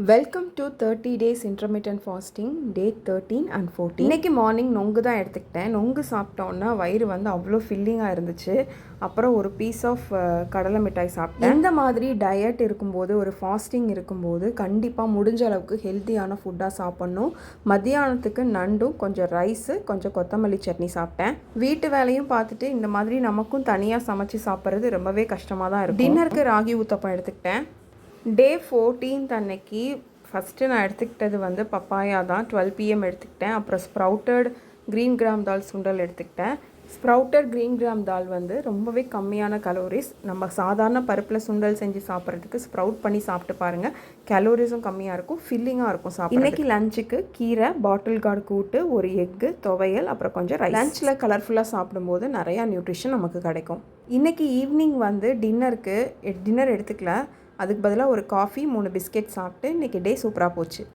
Welcome to 30 days intermittent fasting day 13 and 14. இன்றைக்கி morning நொங்கு தான் எடுத்துக்கிட்டேன். நொங்கு சாப்பிட்டோன்னா வயிறு வந்து அவ்வளோ ஃபில்லிங்காக இருந்துச்சு. அப்புறம் ஒரு பீஸ் ஆஃப் கடலை மிட்டாய் சாப்பிட்டேன். இந்த மாதிரி டயட் இருக்கும்போது, ஒரு ஃபாஸ்டிங் இருக்கும்போது கண்டிப்பாக முடிஞ்ச அளவுக்கு ஹெல்த்தியான ஃபுட்டாக சாப்பிட்ணும். மத்தியானத்துக்கு நண்டும், கொஞ்சம் ரைஸு, கொஞ்சம் கொத்தமல்லி சட்னி சாப்பிட்டேன். வீட்டு வேலையும் பார்த்துட்டு இந்த மாதிரி நமக்கும் தனியாக சமைச்சு சாப்பிட்றது ரொம்பவே கஷ்டமாக தான் இருக்கும். டின்னருக்கு ராகி ஊத்தப்பம் எடுத்துக்கிட்டேன். டே 14 அன்னைக்கு ஃபஸ்ட்டு நான் எடுத்துக்கிட்டது வந்து பப்பாயா தான். 12 PM எடுத்துக்கிட்டேன். அப்புறம் ஸ்ப்ரவுட்டட் க்ரீன் கிராம் தால் சுண்டல் எடுத்துக்கிட்டேன். ஸ்ப்ரவுட்டட் க்ரீன் கிராம் தால் வந்து ரொம்பவே கம்மியான கலோரிஸ். நம்ம சாதாரண பருப்பில் சுண்டல் செஞ்சு சாப்பிட்றதுக்கு ஸ்ப்ரவுட் பண்ணி சாப்பிட்டு பாருங்கள். கலோரிஸும் கம்மியாக இருக்கும், ஃபில்லிங்காக இருக்கும் சாப்பிட. இன்றைக்கி லஞ்சுக்கு கீரை, பாட்டில் கார்டு கூட்டு, ஒரு எக்கு, துவையல், அப்புறம் கொஞ்சம் ரைஸ். லஞ்சில் கலர்ஃபுல்லாக சாப்பிடும்போது நிறையா நியூட்ரிஷன் நமக்கு கிடைக்கும். இன்றைக்கி ஈவினிங் வந்து டின்னர் எடுத்துக்கல. அதுக்கு பதிலாக ஒரு காஃபி, 3 பிஸ்கெட் சாப்பிட்டு இன்றைக்கி டே சூப்பராக போச்சு.